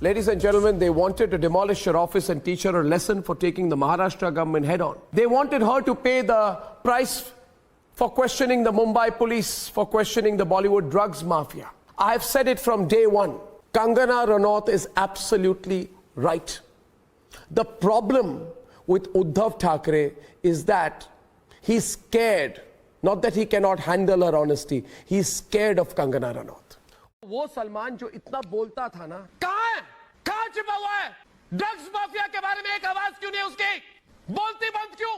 Ladies and gentlemen, they wanted to demolish her office and teach her a lesson for taking the Maharashtra government head on. They wanted her to pay the price for questioning the Mumbai police, for questioning the Bollywood drugs mafia. I have said it from day one. Kangana Ranaut is absolutely right. The problem with Uddhav Thackeray is that he's scared, not that he cannot handle her honesty, he's scared of Kangana Ranaut. वो सलमान जो इतना बोलता था ना, कहाँ छिपा हुआ है? ड्रग्स माफिया के बारे में एक आवाज क्यों नहीं उसकी? बोलती बंद क्यों?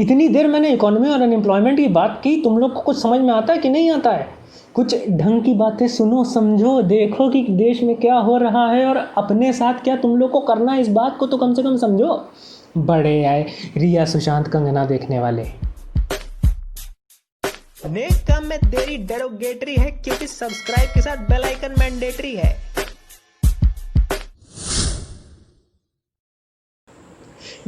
इतनी देर मैंने इकोनॉमी और अनएम्प्लॉयमेंट की बात की, तुम लोग को कुछ समझ में आता है कि नहीं आता है? कुछ ढंग की बातें सुनो, समझो, देखो कि देश में क्या हो रहा है और अपने साथ क्या तुम लोग को करना है, इस बात को तो कम से कम समझो। बड़े आए रिया सुशांत कंगना देखने वाले। नेक काम में देरी डेरोगेटरी है क्योंकि सब्सक्राइब के साथ बेल आइकन मैंडेटरी है।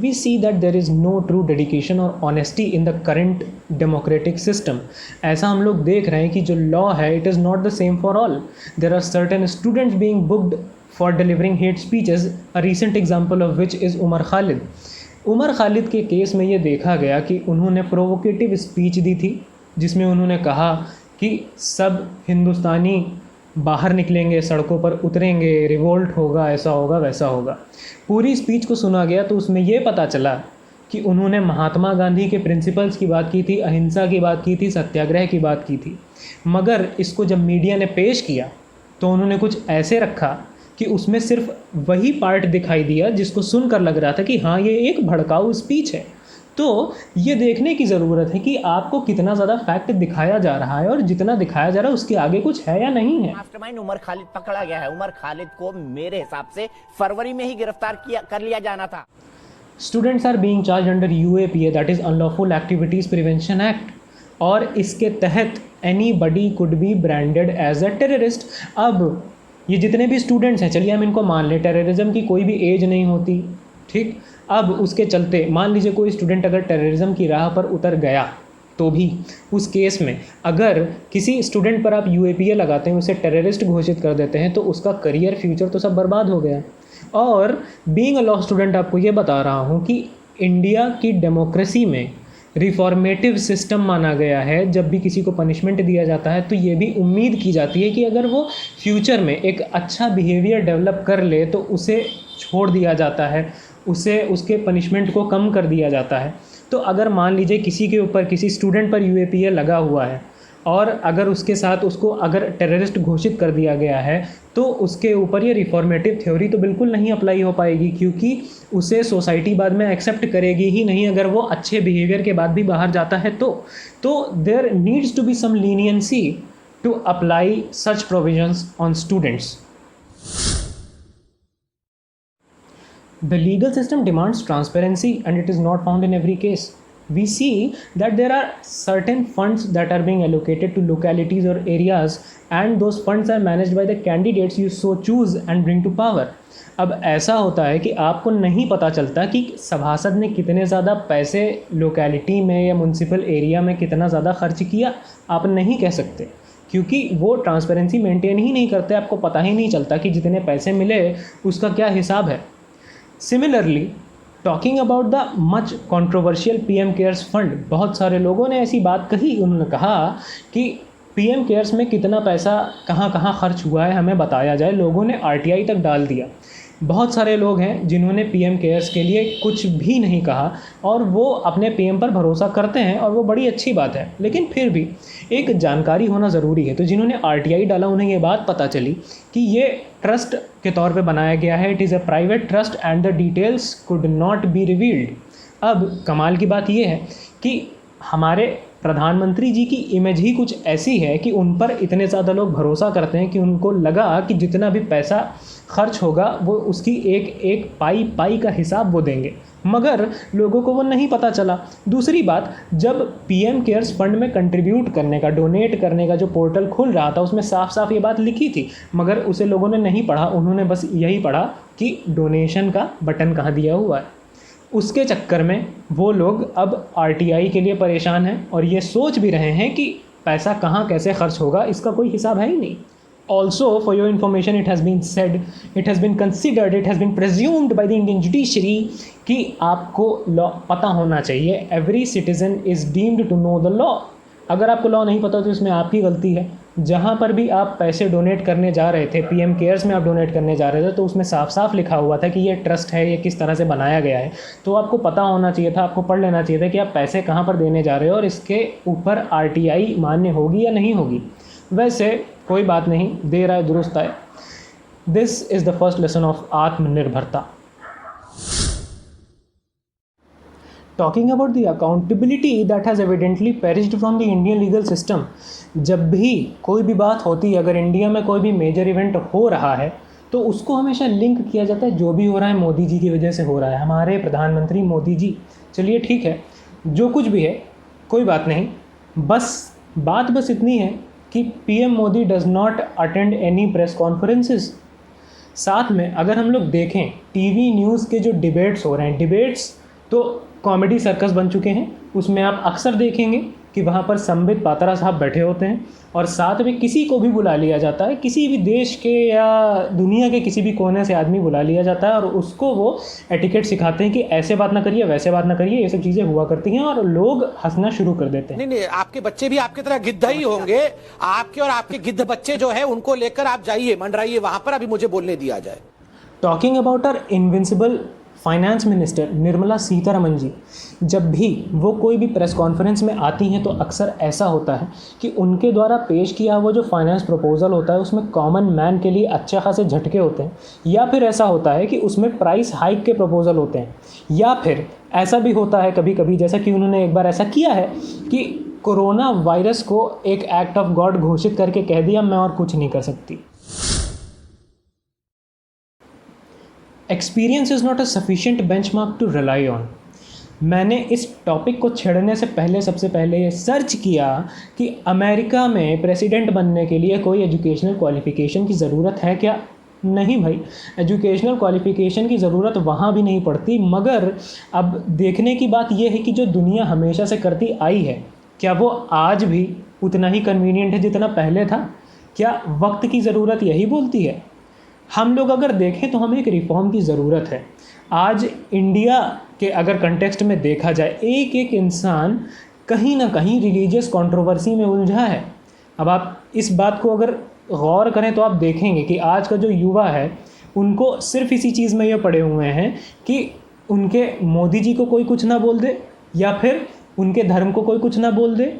We see that there is no true dedication or honesty in the current democratic system. ऐसा हम लोग देख रहे हैं कि जो law है it is not the same for all. There are certain students being booked for delivering hate speeches, a recent example of which is Umar Khalid. Umar Khalid के केस में ये देखा गया कि उन्होंने प्रोवोकेटिव स्पीच दी थी जिसमें उन्होंने कहा कि सब हिंदुस्तानी बाहर निकलेंगे, सड़कों पर उतरेंगे, रिवोल्ट होगा, ऐसा होगा, वैसा होगा। पूरी स्पीच को सुना गया तो उसमें ये पता चला कि उन्होंने महात्मा गांधी के प्रिंसिपल्स की बात की थी, अहिंसा की बात की थी, सत्याग्रह की बात की थी। मगर इसको जब मीडिया ने पेश किया तो उन्होंने कुछ ऐसे रखा कि उसमें सिर्फ वही पार्ट दिखाई दिया जिसको सुनकर लग रहा था कि हाँ ये एक भड़काऊ स्पीच है। तो ये देखने की ज़रूरत है कि आपको कितना ज़्यादा फैक्ट दिखाया जा रहा है और जितना दिखाया जा रहा है उसके आगे कुछ है या नहीं है। मास्टरमाइंड उमर खालिद पकड़ा गया है। उमर खालिद को मेरे हिसाब से फरवरी में ही गिरफ्तार कर लिया जाना था। Students are being charge under UAPA, that is unlawful activities prevention act, और इसके तहत anybody could be branded as a terrorist. अब ये जितने भी स्टूडेंट्स हैं, चलिए हम इनको मान लें, टेररिज्म की कोई भी एज नहीं होती, ठीक। अब उसके चलते मान लीजिए कोई स्टूडेंट अगर टेररिज्म की राह पर उतर गया तो भी उस केस में अगर किसी स्टूडेंट पर आप UAPA लगाते हैं, उसे टेररिस्ट घोषित कर देते हैं, तो उसका करियर फ्यूचर तो सब बर्बाद हो गया। और बीइंग अ लॉ स्टूडेंट आपको ये बता रहा हूँ कि इंडिया की डेमोक्रेसी में रिफॉर्मेटिव सिस्टम माना गया है। जब भी किसी को पनिशमेंट दिया जाता है तो ये भी उम्मीद की जाती है कि अगर वो फ्यूचर में एक अच्छा बिहेवियर डेवलप कर ले तो उसे छोड़ दिया जाता है, उसे उसके पनिशमेंट को कम कर दिया जाता है। तो अगर मान लीजिए किसी के ऊपर, किसी स्टूडेंट पर UAPA लगा हुआ है और अगर उसके साथ उसको अगर टेररिस्ट घोषित कर दिया गया है तो उसके ऊपर ये रिफॉर्मेटिव थ्योरी तो बिल्कुल नहीं अप्लाई हो पाएगी, क्योंकि उसे सोसाइटी बाद में एक्सेप्ट करेगी ही नहीं अगर वो अच्छे बिहेवियर के बाद भी बाहर जाता है। तो there needs to be some leniency to apply such provisions on students. The legal system demands transparency and it is not found in every case. We see that there are certain funds that are being allocated to localities or areas and those funds are managed by the candidates you so choose and bring to power. अब ऐसा होता है कि आपको नहीं पता चलता कि सभासद ने कितने ज़्यादा पैसे लोकेलिटी में या म्यूनसिपल एरिया में कितना ज़्यादा खर्च किया, आप नहीं कह सकते, क्योंकि वो ट्रांसपेरेंसी मेंटेन ही नहीं करते। आपको पता ही नहीं चलता कि जितने पैसे मिले उसका क्या हिसाब है। Similarly, talking about the much controversial PM Cares Fund, बहुत सारे लोगों ने ऐसी बात कही, उन्होंने कहा कि PM Cares में कितना पैसा कहाँ कहाँ खर्च हुआ है हमें बताया जाए। लोगों ने RTI तक डाल दिया। बहुत सारे लोग हैं जिन्होंने PM Cares के लिए कुछ भी नहीं कहा और वो अपने PM पर भरोसा करते हैं और वो बड़ी अच्छी बात है, लेकिन फिर भी एक जानकारी होना ज़रूरी है। तो जिन्होंने RTI डाला उन्हें ये बात पता चली कि ये ट्रस्ट के तौर पे बनाया गया है, it is a private trust and the details could not be revealed. अब कमाल की बात यह है कि हमारे प्रधानमंत्री जी की इमेज ही कुछ ऐसी है कि उन पर इतने ज़्यादा लोग भरोसा करते हैं कि उनको लगा कि जितना भी पैसा खर्च होगा वो उसकी एक एक पाई का हिसाब वो देंगे, मगर लोगों को वो नहीं पता चला। दूसरी बात, जब PM केयर्स फंड में कंट्रीब्यूट करने का, डोनेट करने का जो पोर्टल खुल रहा था उसमें साफ साफ ये बात लिखी थी, मगर उसे लोगों ने नहीं पढ़ा। उन्होंने बस यही पढ़ा कि डोनेशन का बटन कहाँ दिया हुआ है। उसके चक्कर में वो लोग अब RTI के लिए परेशान हैं और ये सोच भी रहे हैं कि पैसा कहाँ कैसे खर्च होगा, इसका कोई हिसाब है ही नहीं। Also, for your information, it has been said, it has been considered, it has been presumed by the Indian judiciary कि आपको लॉ पता होना चाहिए. Every citizen is deemed to know the law. अगर आपको लॉ नहीं पता तो इसमें आपकी गलती है. जहाँ पर भी आप पैसे डोनेट करने जा रहे थे, पीएम केयर्स में आप डोनेट करने जा रहे थे, तो उसमें साफ साफ लिखा हुआ था कि ये ट्रस्ट है, ये किस तरह से बनाया गया है. तो आपको पता होना चाहिए था, आपको पढ़ लेना चाहिए था कि आप पैसे कहाँ पर देने जा रहे हो और इसके ऊपर आरटीआई मान्य होगी या नहीं होगी. वैसे कोई बात नहीं, देर आए दुरुस्त आए. This is the first lesson of आत्मनिर्भरता. Talking about the accountability that has evidently perished from the Indian legal system. जब भी कोई भी बात होती है, अगर इंडिया में कोई भी मेजर इवेंट हो रहा है तो उसको हमेशा लिंक किया जाता है जो भी हो रहा है मोदी जी की वजह से हो रहा है, हमारे प्रधानमंत्री मोदी जी. चलिए ठीक है, जो कुछ भी है कोई बात नहीं. बस इतनी है कि PM Modi does not attend any press conferences. साथ में अगर हम लोग देखें टीवी न्यूज़ के जो डिबेट्स हो रहे हैं, डिबेट्स तो कॉमेडी सर्कस बन चुके हैं. उसमें आप अक्सर देखेंगे कि वहाँ पर संबित पात्रा साहब बैठे होते हैं और साथ में किसी को भी बुला लिया जाता है, किसी भी देश के या दुनिया के किसी भी कोने से आदमी बुला लिया जाता है और उसको वो एटिकेट सिखाते हैं कि ऐसे बात ना करिए, वैसे बात ना करिए. ये सब चीज़ें हुआ करती हैं और लोग हंसना शुरू कर देते हैं. नहीं, आपके बच्चे भी आपकी तरह गिद्ध ही होंगे. आपके और आपके गिद्ध बच्चे जो है उनको लेकर आप जाइए, मंडराइए वहां पर, अभी मुझे बोलने दिया जाए. Talking about our invincible finance minister Nirmala Sitharaman ji, जब भी वो कोई भी प्रेस कॉन्फ्रेंस में आती हैं तो अक्सर ऐसा होता है कि उनके द्वारा पेश किया हुआ जो फाइनेंस प्रपोजल होता है उसमें कॉमन मैन के लिए अच्छे खासे झटके होते हैं, या फिर ऐसा होता है कि उसमें प्राइस हाइक के प्रपोजल होते हैं, या फिर ऐसा भी होता है कभी कभी, जैसा कि उन्होंने एक बार ऐसा किया है कि कोरोना वायरस को एक एक्ट ऑफ गॉड घोषित करके कह दिया मैं और कुछ नहीं कर सकती. Experience is not a sufficient benchmark to rely on. मैंने इस टॉपिक को छेड़ने से पहले सबसे पहले ये सर्च किया कि अमेरिका में प्रेसिडेंट बनने के लिए कोई एजुकेशनल क्वालिफ़िकेशन की ज़रूरत है क्या. नहीं भाई, एजुकेशनल क्वालिफ़िकेशन की ज़रूरत वहाँ भी नहीं पड़ती. मगर अब देखने की बात यह है कि जो दुनिया हमेशा से करती आई है, क्या वो आज भी उतना ही कन्वीनियंट है जितना पहले था? क्या वक्त की ज़रूरत यही बोलती है? हम लोग अगर देखें तो हमें एक रिफॉर्म की ज़रूरत है. आज इंडिया के अगर कंटेक्स्ट में देखा जाए, एक एक इंसान कहीं ना कहीं रिलीजियस कंट्रोवर्सी में उलझा है. अब आप इस बात को अगर गौर करें तो आप देखेंगे कि आज का जो युवा है उनको सिर्फ इसी चीज़ में ये पड़े हुए हैं कि उनके मोदी जी को कोई कुछ ना बोल दे या फिर उनके धर्म को कोई कुछ ना बोल दे.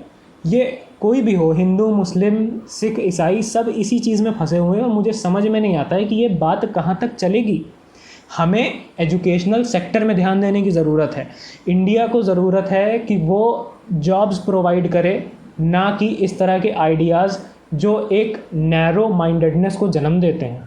ये कोई भी हो, हिंदू, मुस्लिम, सिख, ईसाई, सब इसी चीज़ में फंसे हुए हैं और मुझे समझ में नहीं आता है कि ये बात कहाँ तक चलेगी. हमें एजुकेशनल सेक्टर में ध्यान देने की ज़रूरत है. इंडिया को ज़रूरत है कि वो जॉब्स प्रोवाइड करे, ना कि इस तरह के आइडियाज़ जो एक नैरो माइंडेडनेस को जन्म देते हैं.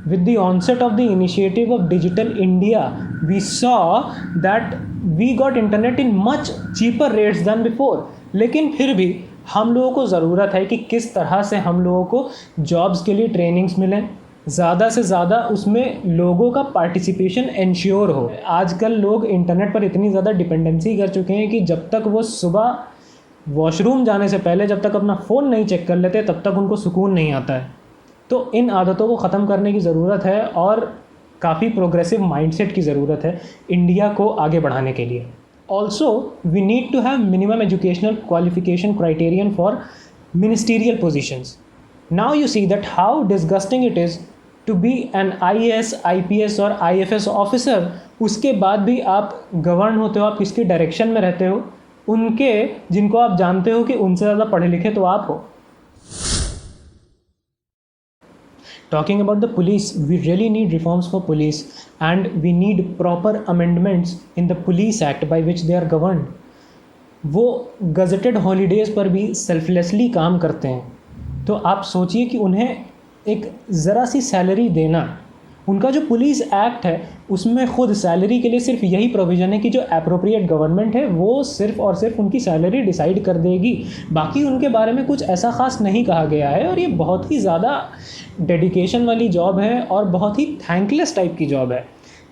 With the onset of the initiative of Digital India, we saw that we got internet in much cheaper rates than before. लेकिन फिर भी हम लोगों को ज़रूरत है कि किस तरह से हम लोगों को जॉब्स के लिए ट्रेनिंग्स मिलें, ज़्यादा से ज़्यादा उसमें लोगों का पार्टिसिपेशन इंश्योर हो. आजकल लोग इंटरनेट पर इतनी ज़्यादा डिपेंडेंसी कर चुके हैं कि जब तक वो सुबह वॉशरूम जाने से पहले जब तक अपना फ़ोन नहीं चेक कर लेते तब तक उनको सुकून नहीं आता है. तो इन आदतों को ख़त्म करने की ज़रूरत है और काफ़ी प्रोग्रेसिव माइंडसेट की ज़रूरत है इंडिया को आगे बढ़ाने के लिए. Also, we need to have minimum educational qualification criterion for ministerial positions. Now you see that how disgusting it is to be an IAS, IPS और IFS officer. उसके बाद भी आप गवर्न होते हो, आप किसकी डायरेक्शन में रहते हो, उनके जिनको आप जानते हो कि उनसे ज़्यादा पढ़े लिखे तो आप हो. Talking about the police, we really need reforms for police and we need proper amendments in the police act by which they are governed. वो गज़ेटेड हॉलीडेज़ पर भी सेल्फलेसली काम करते हैं. तो आप सोचिए कि उन्हें एक ज़रा सी सैलरी देना, उनका जो पुलिस एक्ट है उसमें ख़ुद सैलरी के लिए सिर्फ यही प्रोविज़न है कि जो एप्रोप्रिएट गवर्नमेंट है वो सिर्फ और सिर्फ उनकी सैलरी डिसाइड कर देगी. बाकी उनके बारे में कुछ ऐसा ख़ास नहीं कहा गया है और ये बहुत ही ज़्यादा डेडिकेशन वाली जॉब है और बहुत ही थैंकलेस टाइप की जॉब है.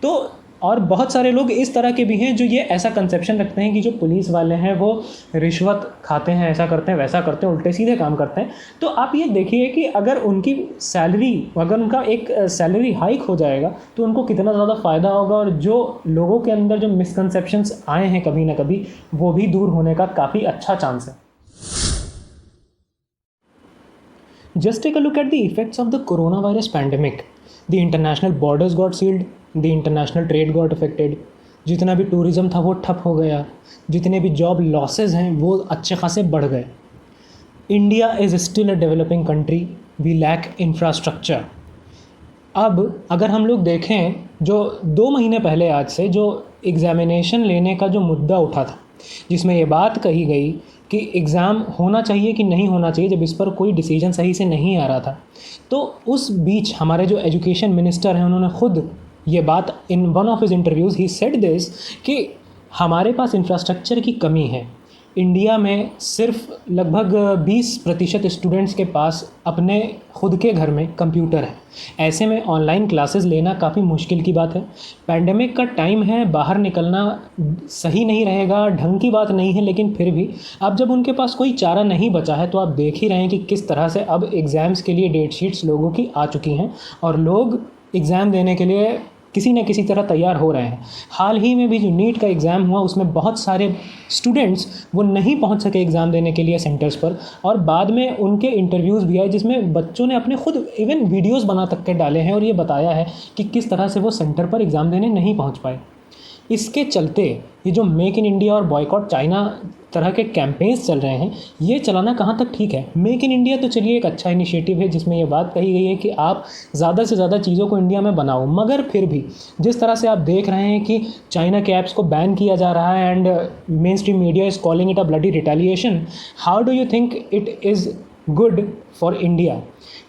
तो और बहुत सारे लोग इस तरह के भी हैं जो ये ऐसा कंसेप्शन रखते हैं कि जो पुलिस वाले हैं वो रिश्वत खाते हैं, ऐसा करते हैं, वैसा करते हैं, उल्टे सीधे काम करते हैं। तो आप ये देखिए कि अगर उनकी सैलरी, अगर उनका एक सैलरी हाइक हो जाएगा तो उनको कितना ज़्यादा फ़ायदा होगा, और जो लोगों के अंदर जो मिसकंसेप्शंस आए हैं कभी ना कभी, वो भी दूर होने का काफ़ी अच्छा चांस है। Just take a look at the effects of the coronavirus pandemic. The international borders got sealed, the international trade got affected. जितना भी टूरिज़्म था वो ठप हो गया, जितने भी जॉब लॉसेस हैं वो अच्छे खासे बढ़ गए। India is still a developing country, we lack infrastructure. अब अगर हम लोग देखें, जो 2 महीने पहले आज से जो एग्ज़ामिनेशन लेने का जो मुद्दा उठा था, जिसमें ये बात कही गई कि एग्ज़ाम होना चाहिए कि नहीं होना चाहिए, जब इस पर कोई डिसीजन सही से नहीं आ रहा था, तो उस बीच हमारे जो एजुकेशन मिनिस्टर हैं उन्होंने खुद ये बात, in one of his interviews he said this, कि हमारे पास इंफ्रास्ट्रक्चर की कमी है। इंडिया में सिर्फ लगभग 20% स्टूडेंट्स के पास अपने खुद के घर में कंप्यूटर है। ऐसे में ऑनलाइन क्लासेस लेना काफ़ी मुश्किल की बात है। पैंडेमिक का टाइम है, बाहर निकलना सही नहीं रहेगा, ढंग की बात नहीं है, लेकिन फिर भी अब जब उनके पास कोई चारा नहीं बचा है तो आप देख ही रहे हैं कि किस तरह से अब एग्ज़ाम्स के लिए डेट शीट्स लोगों की आ चुकी हैं और लोग एग्ज़ाम देने के लिए किसी न किसी तरह तैयार हो रहे हैं। हाल ही में भी जो नीट का एग्ज़ाम हुआ उसमें बहुत सारे स्टूडेंट्स वो नहीं पहुंच सके एग्ज़ाम देने के लिए सेंटर्स पर, और बाद में उनके इंटरव्यूज़ भी आए जिसमें बच्चों ने अपने खुद इवन वीडियोस बना तक के डाले हैं और ये बताया है कि किस तरह से वो सेंटर पर एग्ज़ाम देने नहीं पहुँच पाए। इसके चलते ये जो मेक इन इंडिया और बॉयकॉट चाइना तरह के कैंपेन्स चल रहे हैं, ये चलाना कहाँ तक ठीक है। मेक इन इंडिया तो चलिए एक अच्छा इनिशिएटिव है जिसमें ये बात कही गई है कि आप ज़्यादा से ज़्यादा चीज़ों को इंडिया में बनाओ, मगर फिर भी जिस तरह से आप देख रहे हैं कि चाइना के ऐप्स को बैन किया जा रहा है and main stream media is calling it a bloody retaliation, how do you think it is good for India?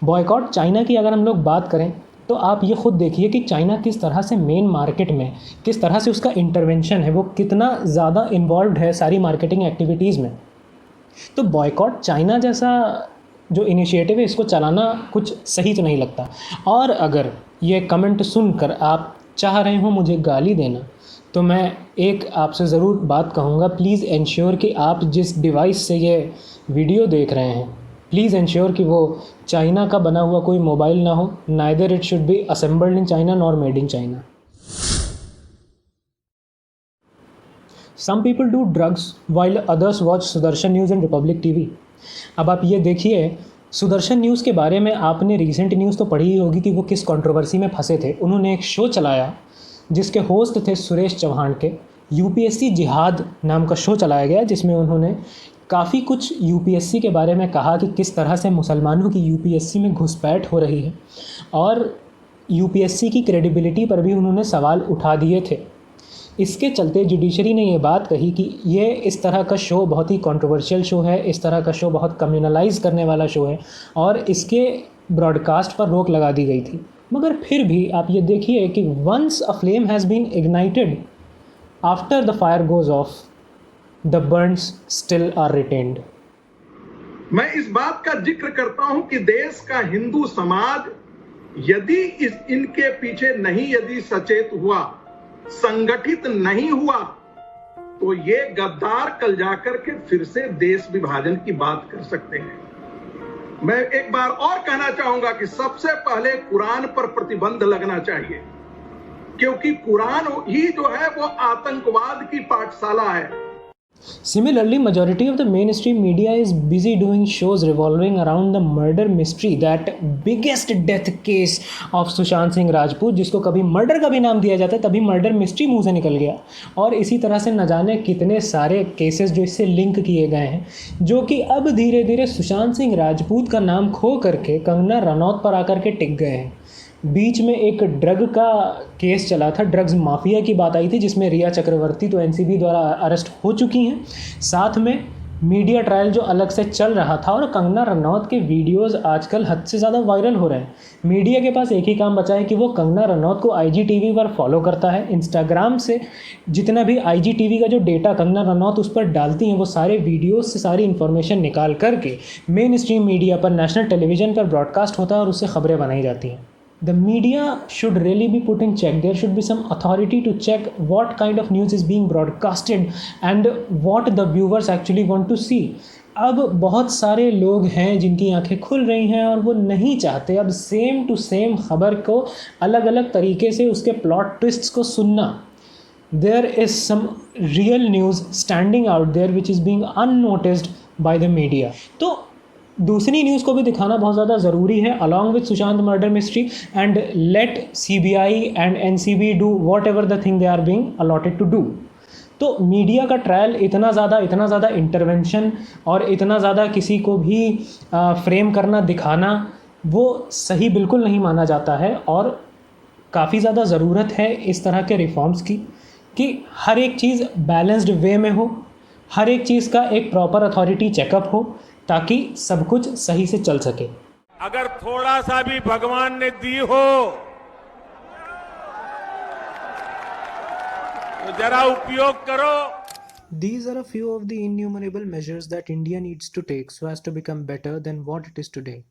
Boycott China की अगर हम लोग बात करें तो आप ये खुद देखिए कि चाइना किस तरह से मेन मार्केट में, किस तरह से उसका इंटरवेंशन है, वो कितना ज़्यादा इन्वॉल्व्ड है सारी मार्केटिंग एक्टिविटीज़ में। तो बॉयकॉट चाइना जैसा जो इनिशिएटिव है इसको चलाना कुछ सही तो नहीं लगता। और अगर ये कमेंट सुनकर आप चाह रहे हो मुझे गाली देना, तो मैं एक आपसे ज़रूर बात कहूँगा, प्लीज़ इंश्योर कि आप जिस डिवाइस से ये वीडियो देख रहे हैं, प्लीज़ इंश्योर कि वो चाइना का बना हुआ कोई मोबाइल ना हो, neither it should be assembled in China nor made in China. Some people do drugs while others watch Sudarshan News and Republic TV. अब आप ये देखिए, सुदर्शन न्यूज़ के बारे में आपने रिसेंट न्यूज़ तो पढ़ी ही होगी कि वो किस कंट्रोवर्सी में फंसे थे। उन्होंने एक शो चलाया जिसके होस्ट थे सुरेश चौहान के, यूपीएससी जिहाद नाम का शो चलाया गया, जिसमें उन्होंने काफ़ी कुछ यूपीएससी के बारे में कहा कि किस तरह से मुसलमानों की यूपीएससी में घुसपैठ हो रही है, और यूपीएससी की क्रेडिबिलिटी पर भी उन्होंने सवाल उठा दिए थे। इसके चलते जुडिशरी ने ये बात कही कि ये इस तरह का शो बहुत ही कंट्रोवर्शियल शो है, इस तरह का शो बहुत कम्युनलाइज करने वाला शो है, और इसके ब्रॉडकास्ट पर रोक लगा दी गई थी। मगर फिर भी आप ये देखिए कि once a flame has been ignited, after the fire goes off, the burns still are retained. मैं इस बात का जिक्र करता हूं कि देश का हिंदू समाज यदि इनके पीछे नहीं यदि सचेत हुआ, संगठित नहीं हुआ, तो ये गद्दार कल जाकर के फिर से देश विभाजन की बात कर सकते हैं। मैं एक बार और कहना चाहूंगा कि सबसे पहले कुरान पर प्रतिबंध लगना चाहिए, क्योंकि कुरान ही जो है वो आतंकवाद की पाठशाला है। Similarly, majority of the mainstream media is busy doing shows revolving around the murder mystery, that biggest death case of Sushant Singh Rajput, जिसको कभी मर्डर का भी नाम दिया जाता है, तभी मर्डर मिस्ट्री मुंह से निकल गया। और इसी तरह से न जाने कितने सारे केसेस जो इससे लिंक किए गए हैं, जो कि अब धीरे धीरे सुशांत सिंह राजपूत का नाम खो करके कंगना रनौत पर आकर के टिक गए हैं। बीच में एक ड्रग का केस चला था, ड्रग्स माफिया की बात आई थी, जिसमें रिया चक्रवर्ती तो एनसीबी द्वारा अरेस्ट हो चुकी हैं। साथ में मीडिया ट्रायल जो अलग से चल रहा था, और कंगना रनौत के वीडियोस आजकल हद से ज़्यादा वायरल हो रहे हैं। मीडिया के पास एक ही काम बचा है कि वो कंगना रनौत को आईजीटीवी पर फॉलो करता है। इंस्टाग्राम से जितना भी आईजीटीवी का जो डेटा कंगना रनौत उस पर डालती हैं, वो सारे वीडियोस से सारी इन्फॉर्मेशन निकाल करके मेन स्ट्रीम मीडिया पर, नेशनल टेलीविज़न पर ब्रॉडकास्ट होता है और उससे खबरें बनाई जाती हैं। the media should really be put in check. There should be some authority to check what kind of news is being broadcasted and what the viewers actually want to see. अब बहुत सारे लोग हैं जिनकी आंखें खुल रही हैं और वो नहीं चाहते अब सेम टू सेम खबर को अलग अलग तरीके से उसके प्लॉट ट्विस्ट्स को सुनना. There is some real news standing out there which is being unnoticed by the media. तो दूसरी न्यूज़ को भी दिखाना बहुत ज़्यादा ज़रूरी है along with Sushant murder mystery and let CBI and NCB do whatever the thing they are being allotted to do. तो मीडिया का ट्रायल इतना ज़्यादा इंटरवेंशन और इतना ज़्यादा किसी को भी फ्रेम करना दिखाना वो सही बिल्कुल नहीं माना जाता है और काफ़ी ज़्यादा ज़रूरत है इस तरह के रिफॉर्म्स की कि हर एक चीज़ बैलेंस्ड वे में हो, हर एक चीज़ का एक प्रॉपर अथॉरिटी चेकअप हो ताकि सब कुछ सही से चल सके. अगर थोड़ा सा भी भगवान ने दी हो तो जरा उपयोग करो. These are a few of the innumerable measures that India needs to take so as to become better than what it is today.